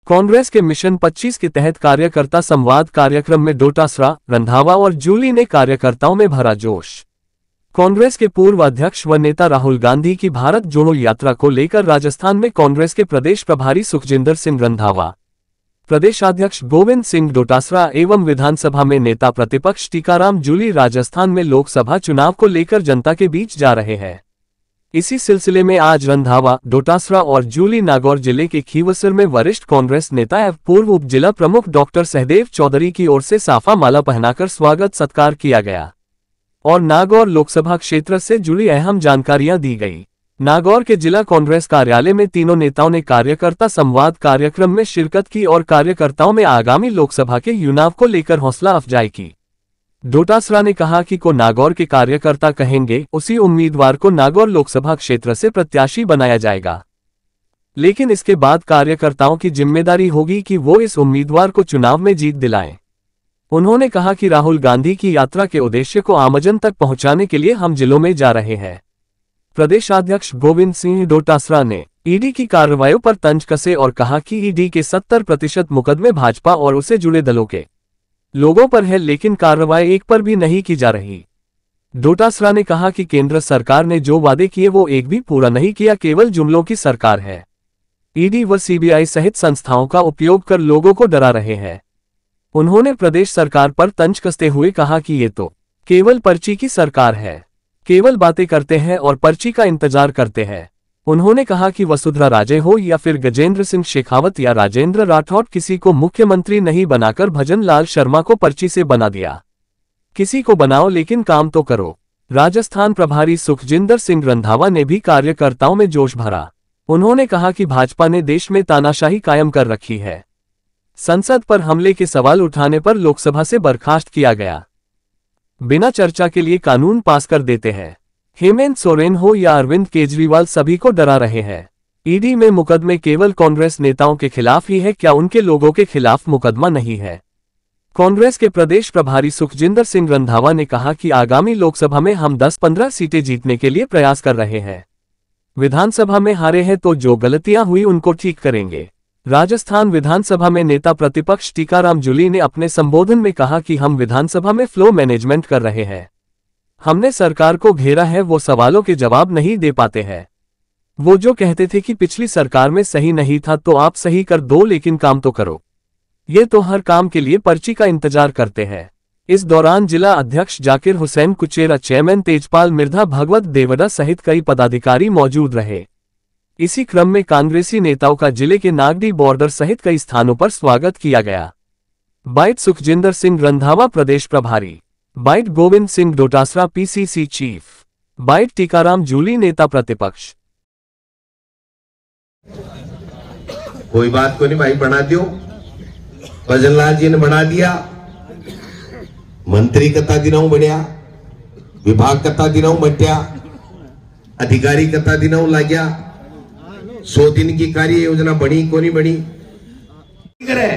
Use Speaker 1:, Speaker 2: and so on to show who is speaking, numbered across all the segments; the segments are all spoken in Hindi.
Speaker 1: कांग्रेस के मिशन 25 के तहत कार्यकर्ता संवाद कार्यक्रम में डोटासरा, रंधावा और जूली ने कार्यकर्ताओं में भरा जोश। कांग्रेस के पूर्व अध्यक्ष व नेता राहुल गांधी की भारत जोड़ो यात्रा को लेकर राजस्थान में कांग्रेस के प्रदेश प्रभारी सुखजिंदर सिंह रंधावा, प्रदेशाध्यक्ष गोविंद सिंह डोटासरा एवं विधानसभा में नेता प्रतिपक्ष टीकाराम जूली राजस्थान में लोकसभा चुनाव को लेकर जनता के बीच जा रहे हैं। इसी सिलसिले में आज रंधावा, डोटासरा और जूली नागौर जिले के खीवसर में वरिष्ठ कांग्रेस नेता एवं पूर्व उप जिला प्रमुख डॉक्टर सहदेव चौधरी की ओर से साफा माला पहनाकर स्वागत सत्कार किया गया और नागौर लोकसभा क्षेत्र से जुड़ी अहम जानकारियां दी गई। नागौर के जिला कांग्रेस कार्यालय में तीनों नेताओं ने कार्यकर्ता संवाद कार्यक्रम में शिरकत की और कार्यकर्ताओं में आगामी लोकसभा के चुनाव को लेकर हौसला अफजाई की। डोटासरा ने कहा कि को नागौर के कार्यकर्ता कहेंगे उसी उम्मीदवार को नागौर लोकसभा क्षेत्र से प्रत्याशी बनाया जाएगा, लेकिन इसके बाद कार्यकर्ताओं की जिम्मेदारी होगी कि वो इस उम्मीदवार को चुनाव में जीत दिलाएं। उन्होंने कहा कि राहुल गांधी की यात्रा के उद्देश्य को आमजन तक पहुंचाने के लिए हम जिलों में जा रहे हैं। प्रदेशाध्यक्ष गोविंद सिंह डोटासरा ने ईडी की कार्रवाइयों पर तंज कसे और कहा कि ईडी के 70% मुकदमे भाजपा और उससे जुड़े दलों के लोगों पर है, लेकिन कार्रवाई एक पर भी नहीं की जा रही। डोटासरा ने कहा कि केंद्र सरकार ने जो वादे किए वो एक भी पूरा नहीं किया, केवल जुमलों की सरकार है। ईडी व सीबीआई सहित संस्थाओं का उपयोग कर लोगों को डरा रहे हैं। उन्होंने प्रदेश सरकार पर तंज कसते हुए कहा कि ये तो केवल पर्ची की सरकार है, केवल बातें करते हैं और पर्ची का इंतजार करते हैं। उन्होंने कहा कि वसुंधरा राजे हो या फिर गजेंद्र सिंह शेखावत या राजेंद्र राठौड़, किसी को मुख्यमंत्री नहीं बनाकर भजन लाल शर्मा को पर्ची से बना दिया। किसी को बनाओ लेकिन काम तो करो। राजस्थान प्रभारी सुखजिंदर सिंह रंधावा ने भी कार्यकर्ताओं में जोश भरा। उन्होंने कहा कि भाजपा ने देश में तानाशाही कायम कर रखी है। संसद पर हमले के सवाल उठाने पर लोकसभा से बर्खास्त किया गया। बिना चर्चा के लिए कानून पास कर देते हैं। हेमंत सोरेन हो या अरविंद केजरीवाल, सभी को डरा रहे हैं। ईडी में मुकदमे केवल कांग्रेस नेताओं के खिलाफ ही है, क्या उनके लोगों के खिलाफ मुकदमा नहीं है? कांग्रेस के प्रदेश प्रभारी सुखजिंदर सिंह रंधावा ने कहा कि आगामी लोकसभा में हम 10-15 सीटें जीतने के लिए प्रयास कर रहे हैं। विधानसभा में हारे हैं तो जो गलतियां हुई उनको ठीक करेंगे। राजस्थान विधानसभा में नेता प्रतिपक्ष टीकाराम जूली ने अपने संबोधन में कहा कि हम विधानसभा में फ्लो मैनेजमेंट कर रहे हैं। हमने सरकार को घेरा है, वो सवालों के जवाब नहीं दे पाते हैं। वो जो कहते थे कि पिछली सरकार में सही नहीं था तो आप सही कर दो, लेकिन काम तो करो। ये तो हर काम के लिए पर्ची का इंतजार करते हैं। इस दौरान जिला अध्यक्ष जाकिर हुसैन कुचेरा, चेयरमैन तेजपाल मिर्धा, भगवत देवड़ा सहित कई पदाधिकारी मौजूद रहे। इसी क्रम में कांग्रेसी नेताओं का जिले के नागडी बॉर्डर सहित कई स्थानों पर स्वागत किया गया। बाइट सुखजिंदर सिंह रंधावा प्रदेश प्रभारी, byte Govind Singh Dotasra PCC chief, byte Tikaram Jully नेता प्रतिपक्ष।
Speaker 2: कोई बात को नहीं भाई, बना दियो। भजनलाल जी ने बना दिया, मंत्री कता दिनाऊ बढ़िया, विभाग कता दिनाऊ मटिया, अधिकारी कता दिनाऊ लाग्या। 100 दिन की कार्य योजना बनी को नहीं बनी करे।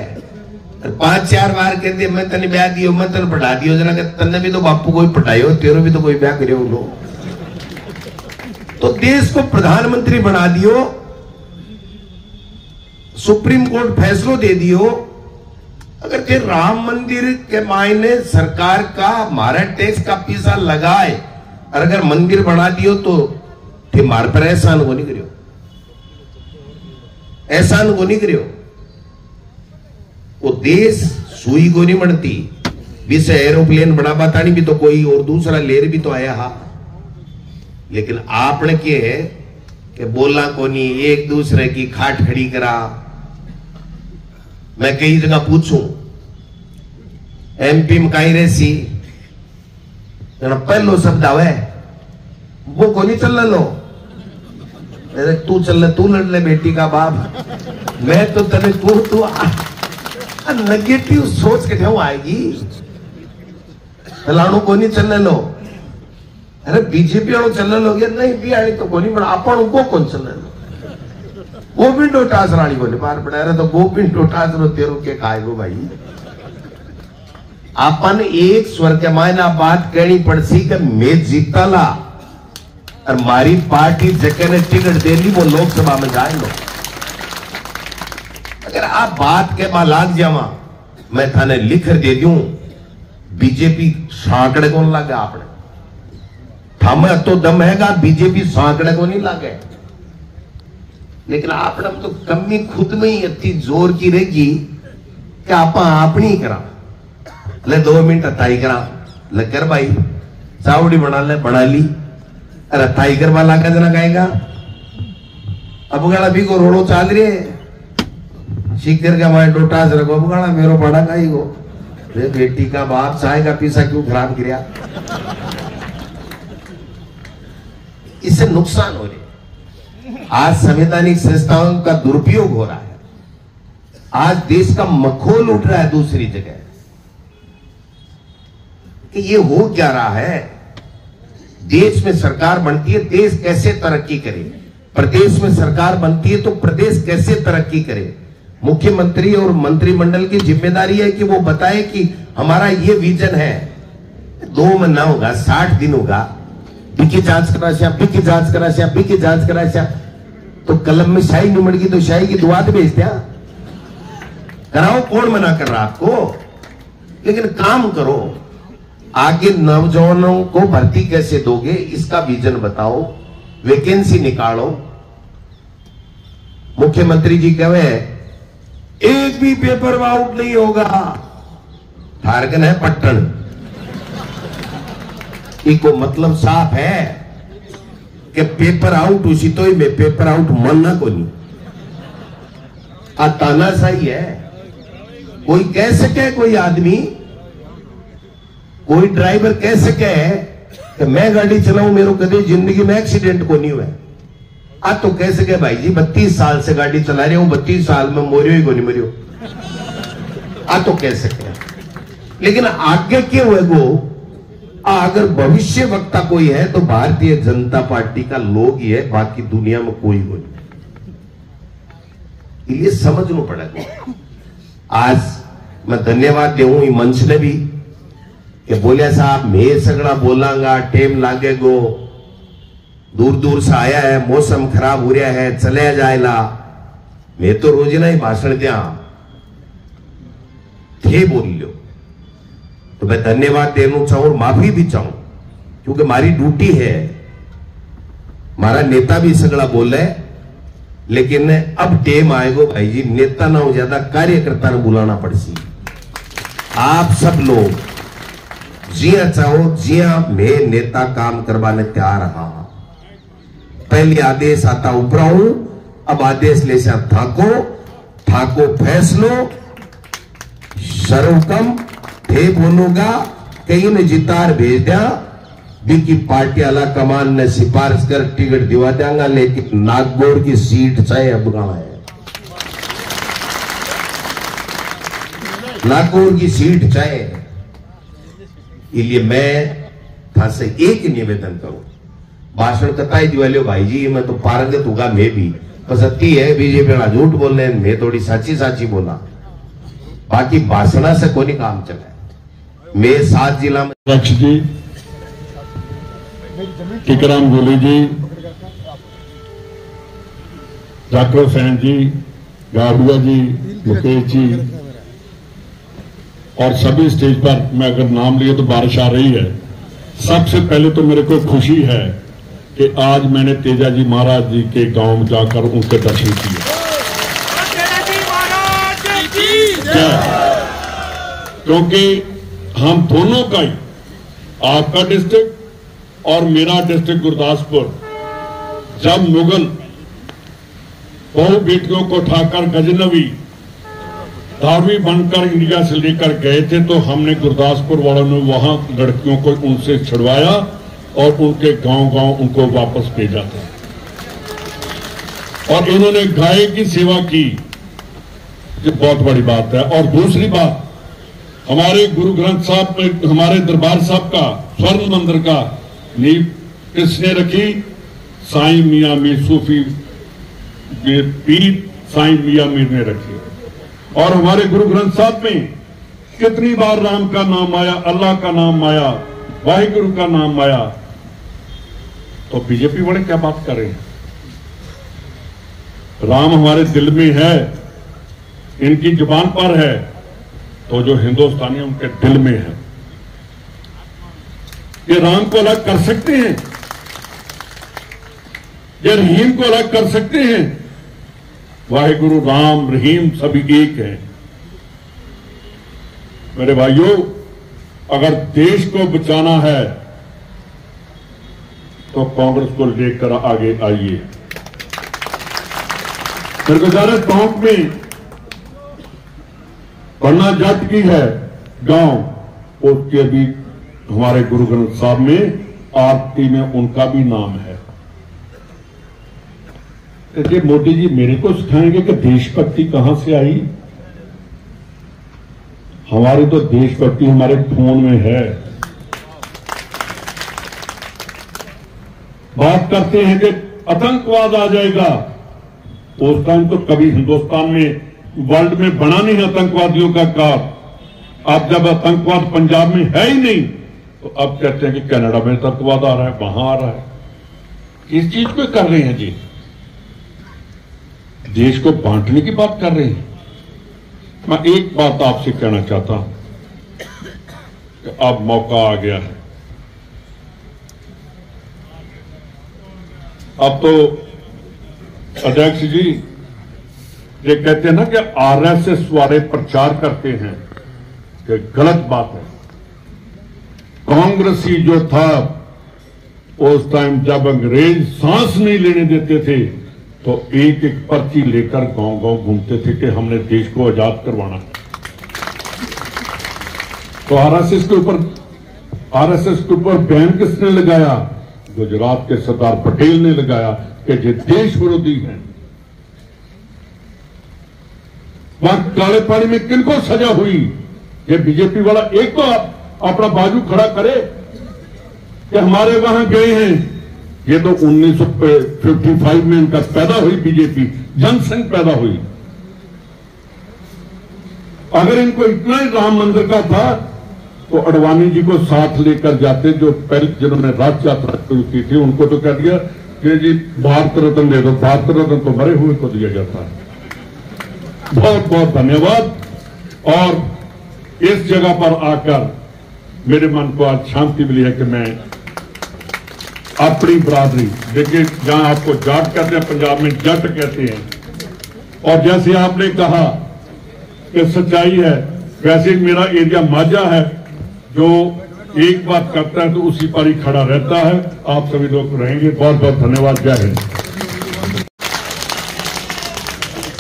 Speaker 2: 5-4 बार कहते मैं तने ब्याह दियो, मैं तने पढ़ा दियो। जना के तने भी तो बापू कोई पढ़ायो, तेरो भी तो कोई ब्याह करे लो। तो देश को प्रधानमंत्री बना दियो, सुप्रीम कोर्ट फैसलो दे दियो। अगर ते राम मंदिर के मायने सरकार का हमारा टैक्स का पैसा लगाए और अगर मंदिर बना दियो तो थे मार पर एहसान को नहीं करियो, एहसान को नहीं करियो। वो देश सुई को नहीं बनती। विश्व एरोप्लेन बना बतानी भी तो कोई और दूसरा लेर भी तो आया हा, लेकिन आपने के कि बोलना को नहीं, एक दूसरे की खाट खड़ी करा। मैं कई जगह पूछूं एमपी में कहीं रेसी पहलो शब्द आवे वो को नहीं चल लो। अरे तू चल, तू लड़ ले बेटी का बाप, मैं तो तने तू नेगेटिव सोच के ठेऊ आएगी। फलाणु को नहीं चलने लो। अरे बीजेपी वालों चलने लोगे नहीं भी आई तो कोनी, पर अपन को कौन चलने लो। गोविंद डोटासरा को नहीं मार पड़ा। अरे तो गोविंद डोटासरा तेरो के खाएगो भाई। अपन एक स्वर के मायना बात कहनी पड़सी कि मैं जीता ला और मारी पार्टी जगह ने टिकट दे ली वो लोकसभा में जाए लो। अगर आप बात के बाद लाग जावा, मैं थाने लिख दे दूं, बीजेपी सांकड़े को लगे आपने थामे तो दम हैगा, बीजेपी सांकड़े को नहीं लगे। लेकिन आपने तो कमी खुद में ही इतनी जोर की रहेगी कि आप अपनी करा ले 2 मिनट अताई करा ले कर भाई, चावड़ी बना ले, बना ली, अरे अताई करवा लागा जना गाएगा। अब गाड़ा भी को रोड़ो चाल रही है, शिकर का हमारे डोटा से रखो, अब गाड़ा मेरो बड़ा गाई को रे बेटी का बाप चाय का पीसा क्यों खराब किया। इससे नुकसान हो रहे, आज संवैधानिक संस्थाओं का दुरुपयोग हो रहा है, आज देश का मखौल उठ रहा है दूसरी जगह कि ये हो क्या रहा है। देश में सरकार बनती है, देश कैसे तरक्की करे, प्रदेश में सरकार बनती है तो प्रदेश कैसे तरक्की करे। मुख्यमंत्री और मंत्रिमंडल की जिम्मेदारी है कि वो बताए कि हमारा ये विजन है। 2 महीना होगा, 60 दिन होगा, बिकी जांच करा, बिकी जांच करा, बिकी जांच करा, तो कलम में शाही नहीं मड़ गई तो शाही की दुआ तो भेज दिया कराओ, कौन मना कर रहा आपको। लेकिन काम करो, आगे नौजवानों को भर्ती कैसे दोगे इसका विजन बताओ, वैकेंसी निकालो। मुख्यमंत्री जी कहे एक भी पेपर आउट नहीं होगा, फारगन है पट्टन, इको मतलब साफ है कि पेपर आउट उसी तो ही में पेपर आउट मानना को नहीं, तानाशाही है। कोई कह सके, कोई आदमी, कोई ड्राइवर कह सके कि मैं गाड़ी चलाऊं, मेरे कदे जिंदगी में एक्सीडेंट को नहीं हुआ, आ तो कह सके भाई जी 32 साल से गाड़ी चला रहे हूं, 32 साल में मोरियो ही को नहीं मरियो, आ तो कह सके। लेकिन आगे क्यों है वो, अगर भविष्य वक्ता कोई है तो भारतीय जनता पार्टी का लोग ही है, बाकी दुनिया में कोई नहीं। ये समझना पड़ेगा। आज मैं धन्यवाद देऊं मंच ने भी कि बोलिया साहब मैं सगड़ा बोलांगा, टेम लागेगो, दूर दूर से आया है, मौसम खराब हो रहा है, चले जाएगा। मैं तो रोजाना ही भाषण दिया थे बोल लो, तो मैं धन्यवाद देना चाहूं और माफी भी चाहूं, क्योंकि हमारी ड्यूटी है। हमारा नेता भी सगड़ा बोले, लेकिन अब टेम आएगो भाई जी, नेता ना हो ज्यादा कार्यकर्ता ने बुलाना पड़सी। आप सब लोग जिया चाहो जिया, मैं नेता काम करवाने तैयार रहा। पहले आदेश आता ऊपरा हूं, अब आदेश ले से थाको फैसलो सर्वकम थे बोलूंगा, कहीं ने जितार भेज दिया, बिकी पार्टी वाला कमान ने सिफारिश कर टिकट दिवा देंगा, लेकिन नागौर की सीट चाहे अब गांव है, नागौर की सीट चाहे। इसलिए मैं था से एक निवेदन करूं, भाषण कताई दिवालियो भाई जी, मैं तो पारंगत होगा, मैं भी बस अति है बीजेपी वाला झूठ बोलने, मैं थोड़ी साची साची बोला, बाकी भाषणा से कोई काम चला। मैं 7 जिला में
Speaker 3: अध्यक्ष जी टिकराम गोली जी, जाकर सैन जी, गाड़ुआ जी, मुकेश जी और सभी स्टेज पर मैं अगर नाम लिए तो बारिश आ रही है। सबसे पहले तो मेरे को खुशी है कि आज मैंने तेजा जी महाराज जी के गांव में जाकर उनके दर्शन किए। क्योंकि हम दोनों का ही, आपका डिस्ट्रिक्ट और मेरा डिस्ट्रिक्ट गुरदासपुर, जब मुगल बहु बेटियों को उठाकर गजनवी धारवी बनकर इंडिया से लेकर गए थे, तो हमने गुरदासपुर वालों ने वहां लड़कियों को उनसे छुड़वाया और उनके गांव-गांव उनको वापस भेजा था। और इन्होंने गाय की सेवा की, ये बहुत बड़ी बात है। और दूसरी बात, हमारे गुरु ग्रंथ साहब में, हमारे दरबार साहब का स्वर्ण मंदिर का नींव किसने रखी? साईं मियां मीर, सूफी पीर साईं मियां मीर ने रखी। और हमारे गुरु ग्रंथ साहब में कितनी बार राम का नाम आया, अल्लाह का नाम आया, वाहिगुरु का नाम आया। तो बीजेपी वाले क्या बात कर रहे हैं? राम हमारे दिल में है, इनकी जुबान पर है तो जो हिंदुस्तानी उनके दिल में है। ये राम को अलग कर सकते हैं, ये रहीम को अलग कर सकते हैं। वाहिगुरु राम रहीम सभी एक हैं। मेरे भाइयों, अगर देश को बचाना है तो कांग्रेस को लेकर आगे आइए। मेरे को जा रहे टोंक में पन्ना जाट की है गांव, उसके भी हमारे गुरु ग्रंथ साहब में आरती में उनका भी नाम है। तो मोदी जी मेरे को सिखाएंगे कि देशभक्ति कहां से आई? हमारी तो देशभक्ति हमारे खून में है। बात करते हैं कि आतंकवाद आ जाएगा, उस टाइम तो कभी हिंदुस्तान में वर्ल्ड में बना नहीं आतंकवादियों का कार। अब जब आतंकवाद पंजाब में है ही नहीं तो अब कहते हैं कि कनाडा में आतंकवाद आ रहा है, वहां आ रहा है। किस चीज पे कर रहे हैं जी? देश को बांटने की बात कर रहे हैं। मैं एक बात आपसे कहना चाहता हूं कि अब मौका आ गया है। अब तो अध्यक्ष जी ये कहते हैं ना कि आरएसएस वाले प्रचार करते हैं कि गलत बात है। कांग्रेसी जो था उस टाइम जब अंग्रेज सांस नहीं लेने देते थे तो एक एक पर्ची लेकर गांव गांव घूमते थे कि हमने देश को आजाद करवाना है। तो आरएसएस के ऊपर बैन किसने लगाया? गुजरात के सरदार पटेल ने लगाया कि ये देश विरोधी हैं। वहां काले पानी में किनको सजा हुई? ये बीजेपी वाला एक तो अपना बाजू खड़ा करे कि हमारे वहां गए हैं। ये तो 1955 में इनका पैदा हुई बीजेपी, जनसंघ पैदा हुई। अगर इनको इतना ही राम मंदिर का था तो अडवाणी जी को साथ लेकर जाते, जो पहले जिन्होंने राज यात्रा शुरू की थी। उनको तो कह दिया कि जी भारत रत्न दे दो। भारत रत्न तो मरे हुए को दिया जाता है। बहुत बहुत धन्यवाद। और इस जगह पर आकर मेरे मन को आज शांति मिली है कि मैं अपनी बरादरी, देखिए जहां आपको जाट कहते हैं पंजाब में जट कहते हैं, और जैसे आपने कहा कि सच्चाई है, वैसे मेरा एरिया माझा है जो एक बात करता है तो उसी पर ही खड़ा रहता है। आप सभी लोग रहेंगे। बहुत बहुत धन्यवाद। जय हिंद।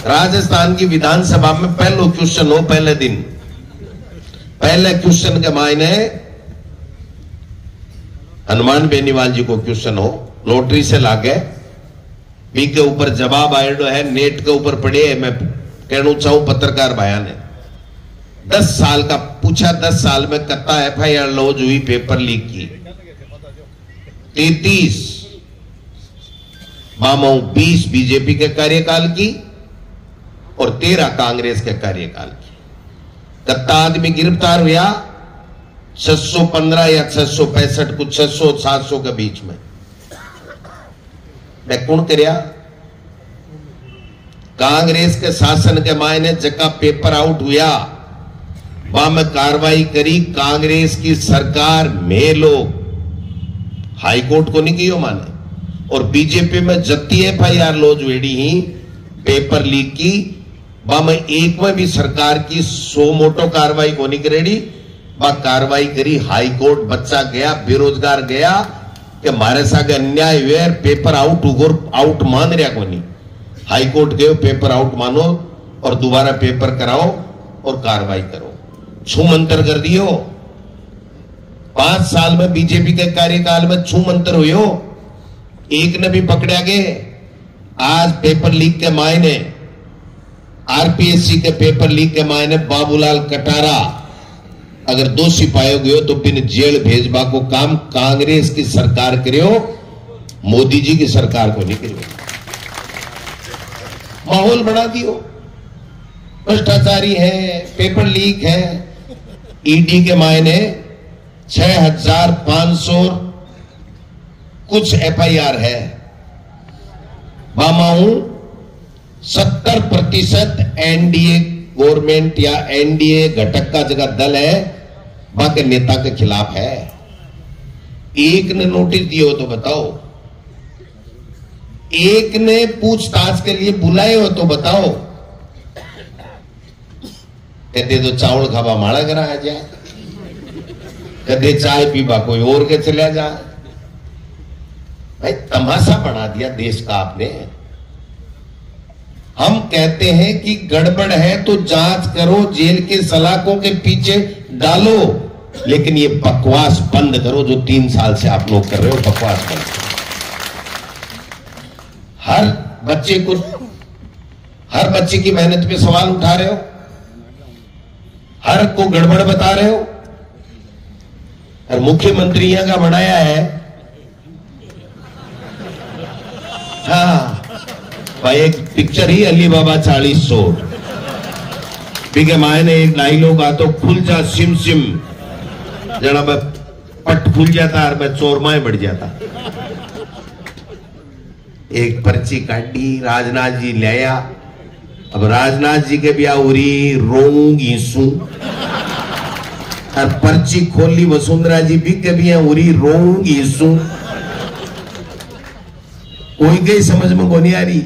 Speaker 2: राजस्थान की विधानसभा में पहला क्वेश्चन हो, पहले दिन पहले क्वेश्चन के मायने हनुमान बेनीवाल जी को क्वेश्चन हो, लॉटरी से लागे बी के ऊपर जवाब आयो है, नेट के ऊपर पड़े है। मैं कहना चाहूं पत्रकार भाया ने 10 साल का पूछा, 10 साल में कत्ता एफआईआर लॉन्च हुई पेपर लीक की? 33 मामाऊ 20 बीजेपी के कार्यकाल की और 13 कांग्रेस के कार्यकाल की। कत्ता आदमी गिरफ्तार हुआ 615 या 665, कुछ 600-700 के बीच में। मैं कौन करया? कांग्रेस के शासन के मायने जगह पेपर आउट हुआ, वहां में कार्रवाई करी कांग्रेस की सरकार में लोग, हाईकोर्ट को नहीं कियो माने। और बीजेपी में जत्ती एफआईआर लॉन्च वेड़ी ही पेपर लीक की, वहां में एक में भी सरकार की 100 मोटो कार्रवाई को नहीं करेड़ी। वह कार्रवाई करी हाईकोर्ट, बच्चा गया, बेरोजगार गया कि हमारे साथ अन्याय हुए, पेपर आउट मान रहा को नहीं। हाईकोर्ट गए, पेपर आउट मानो और दोबारा पेपर कराओ और कार्रवाई करो। छू मंतर कर दियो। 5 साल में बीजेपी के कार्यकाल में छू मंतर हुए हो, एक ने भी पकड़ा गए। आज पेपर लीक के मायने, आरपीएससी के पेपर लीक के मायने बाबूलाल कटारा अगर दोषी पाए गए तो बिन जेल भेजबा को काम कांग्रेस की सरकार करियो, मोदी जी की सरकार को नहीं करियो। माहौल बना दियो, भ्रष्टाचारी है, पेपर लीक है। ईडी के मायने 6500 कुछ एफआईआर है। बामाऊ 70% एनडीए गवर्नमेंट या एनडीए घटक का जगह दल है, बाकी नेता के खिलाफ है। एक ने नोटिस दिए हो तो बताओ, एक ने पूछताछ के लिए बुलाए हो तो बताओ। कहते तो चावल खाबा माड़ा कराया जाए, कदे चाय पीबा कोई और के चला जाए। भाई तमाशा बना दिया देश का आपने। हम कहते हैं कि गड़बड़ है तो जांच करो, जेल के सलाखों के पीछे डालो, लेकिन ये बकवास बंद करो जो 3 साल से आप लोग कर रहे हो, बकवास बंद करो। हर बच्चे की मेहनत पे सवाल उठा रहे हो, हर को गड़बड़ बता रहे हो। और मुख्यमंत्री यहां का बनाया है, हाँ भाई एक पिक्चर ही अली बाबा 40 सोट बिके मायने एक डायलॉग आ तो खुल जा सिम सिम जना पट खुल जाता और मैं चोरमाए बढ़ जाता। एक पर्ची काटी, राजनाथ जी ले आया। अब राजनाथ जी के ब्याह उरी रोंग ईसू और पर्ची खोली वसुंधरा जी भी के भी उरी रोंग ईसू। कोई गई समझ में को नहीं आ रही।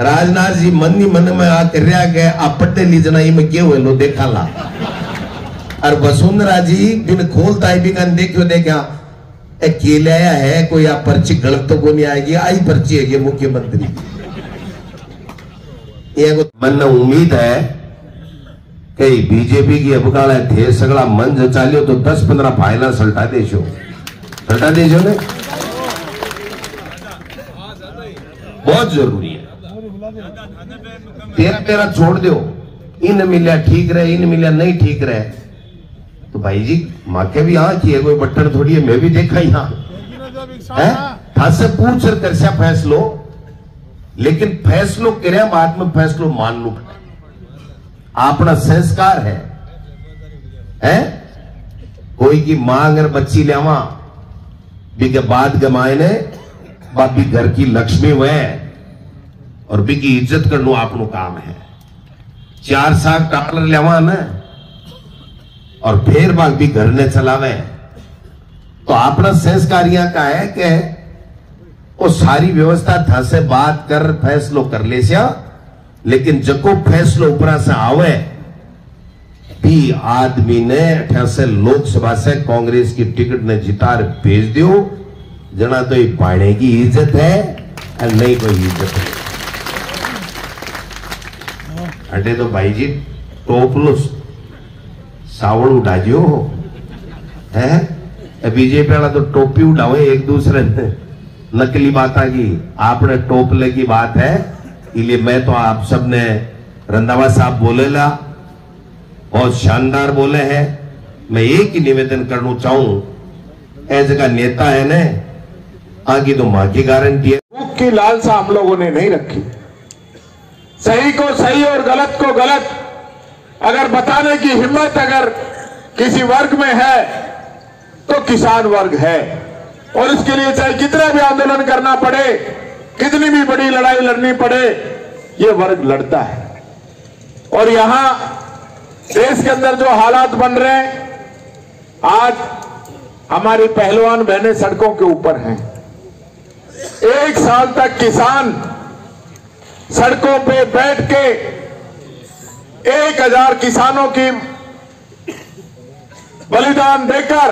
Speaker 2: राजनाथ जी मन ही मन में आ कर गए आपटे लीजना में क्या हुए लो देखा ला। और वसुंधरा जी बिन खोलता है भी कन देखो देखा केले आया है कोई आप पर्ची गलत तो को नहीं आएगी, आई पर्ची है ये मुख्यमंत्री। मन में उम्मीद है कि बीजेपी की अबकाल थे सगला मन जचालियो तो 10-15 फाइला सल्टा देशो ने बहुत जरूरी है। तेरा छोड़ दो, इन मिलिया ठीक रहे, इन मिलिया नहीं ठीक रहे तो भाई जी माँ के भी यहाँ की है, कोई बटन थोड़ी है, मैं भी देखा यहाँ है था से पूछ कर से फैसलो, लेकिन फैसलो करे बाद में फैसलो मान लू अपना संस्कार है? कोई की मां अगर बच्ची लेवा बिके बाद गमाए ने बापी घर की लक्ष्मी हुए और बिकी इज्जत करना आपनो काम है। 4 साल डॉलर लेवा ना और फिर बाग भी घर ने चलावे तो अपना संस्कारिया का है कि वो सारी व्यवस्था था से बात कर फैसलो कर ले सिया, लेकिन जको फैसलो ऊपरा से आवे भी आदमी ने 88 लोकसभा से कांग्रेस की टिकट ने जितार भेज दियो जना तो ये पाने की इज्जत है और नहीं कोई इज्जत है। अटे तो भाई जी टोपलो सावड़ उठा जो है बीजेपी वाला तो टोपी उठाओ एक दूसरे ने नकली बात आ गई, आपने टोपले की बात है। इसलिए मैं तो आप सब ने रंधावा साहब बोलेला बहुत शानदार बोले हैं। मैं एक ही निवेदन करना चाहूं, ऐसे का नेता है ने आगे तो मां की गारंटी है।
Speaker 4: भूख की लालसा हम लोगों ने नहीं रखी। सही को सही और गलत को गलत अगर बताने की हिम्मत अगर किसी वर्ग में है तो किसान वर्ग है, और इसके लिए चाहे कितना भी आंदोलन करना पड़े, कितनी भी बड़ी लड़ाई लड़नी पड़े, ये वर्ग लड़ता है। और यहां देश के अंदर जो हालात बन रहे हैं, आज हमारी पहलवान बहनें सड़कों के ऊपर हैं। 1 साल तक किसान सड़कों पे बैठ के 1000 किसानों की बलिदान देकर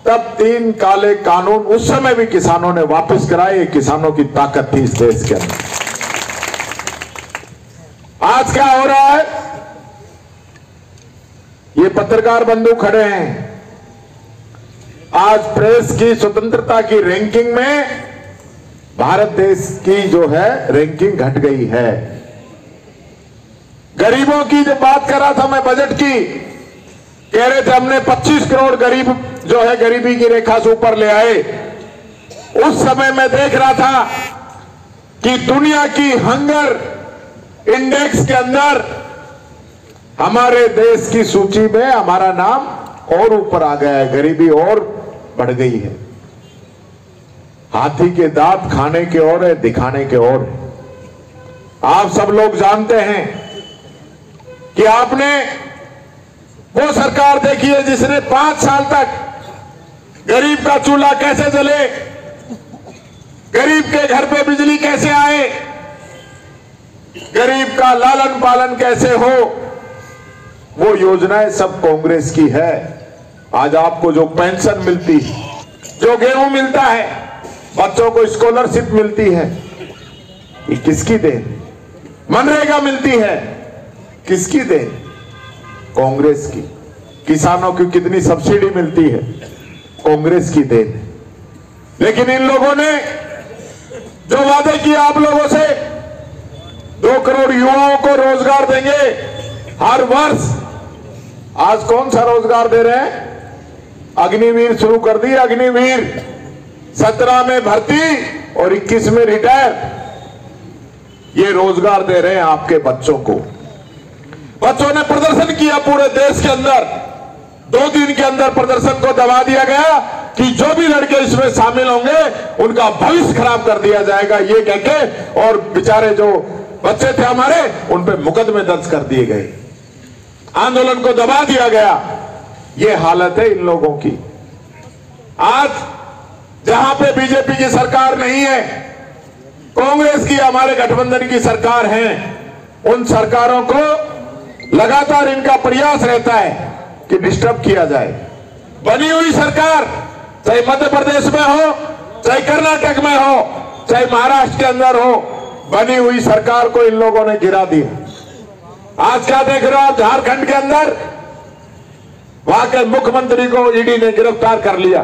Speaker 4: तब 3 काले कानून उस समय भी किसानों ने वापस कराए। किसानों की ताकत थी इस देश के अंदर। आज क्या हो रहा है? ये पत्रकार बंधु खड़े हैं। आज प्रेस की स्वतंत्रता की रैंकिंग में भारत देश की जो है रैंकिंग घट गई है। गरीबों की जब बात कर रहा था मैं बजट की, कह रहे थे हमने 25 करोड़ गरीब जो है गरीबी की रेखा से ऊपर ले आए। उस समय मैं देख रहा था कि दुनिया की हंगर इंडेक्स के अंदर हमारे देश की सूची में हमारा नाम और ऊपर आ गया है, गरीबी और बढ़ गई है। हाथी के दांत खाने के और है, दिखाने के और है। आप सब लोग जानते हैं कि आपने वो सरकार देखी है जिसने 5 साल तक गरीब का चूल्हा कैसे जले, गरीब के घर पे बिजली कैसे आए, गरीब का लालन पालन कैसे हो, वो योजनाएं सब कांग्रेस की है। आज आपको जो पेंशन मिलती है, जो गेहूं मिलता है, बच्चों को स्कॉलरशिप मिलती है, ये किसकी देन? मनरेगा मिलती है, किसकी देन? कांग्रेस की। किसानों की कितनी सब्सिडी मिलती है, कांग्रेस की देन। लेकिन इन लोगों ने जो वादे किए आप लोगों से, 2 करोड़ युवाओं को रोजगार देंगे हर वर्ष, आज कौन सा रोजगार दे रहे हैं? अग्निवीर शुरू कर दी। अग्निवीर 17 में भर्ती और 21 में रिटायर। ये रोजगार दे रहे हैं आपके बच्चों को। बच्चों ने प्रदर्शन किया पूरे देश के अंदर, 2 दिन के अंदर प्रदर्शन को दबा दिया गया कि जो भी लड़के इसमें शामिल होंगे उनका भविष्य खराब कर दिया जाएगा, ये कहके, और बेचारे जो बच्चे थे हमारे उन पे मुकदमे दर्ज कर दिए गए, आंदोलन को दबा दिया गया। ये हालत है इन लोगों की। आज जहां पे बीजेपी की सरकार नहीं है, कांग्रेस की, हमारे गठबंधन की सरकार है, उन सरकारों को लगातार इनका प्रयास रहता है कि डिस्टर्ब किया जाए। बनी हुई सरकार, चाहे मध्य प्रदेश में हो, चाहे कर्नाटक में हो, चाहे महाराष्ट्र के अंदर हो, बनी हुई सरकार को इन लोगों ने गिरा दिया। आज क्या देख रहे हो आप? झारखंड के अंदर वहां के मुख्यमंत्री को ईडी ने गिरफ्तार कर लिया,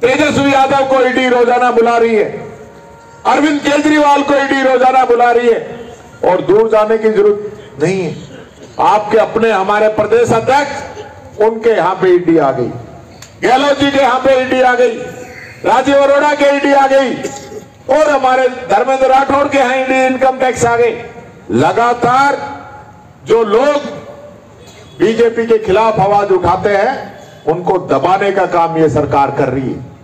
Speaker 4: तेजस्वी यादव को ईडी रोजाना बुला रही है, अरविंद केजरीवाल को ईडी रोजाना बुला रही है, और दूर जाने की जरूरत नहीं है। आपके अपने हमारे प्रदेश अध्यक्ष, उनके यहां पे ईडी आ गई, गहलोत जी के यहां पे ईडी आ गई, राजीव अरोड़ा के ईडी आ गई, और हमारे धर्मेंद्र राठौड़ के यहां ईडी इनकम टैक्स आ गई। लगातार जो लोग बीजेपी के खिलाफ आवाज उठाते हैं, उनको दबाने का काम ये सरकार कर रही है।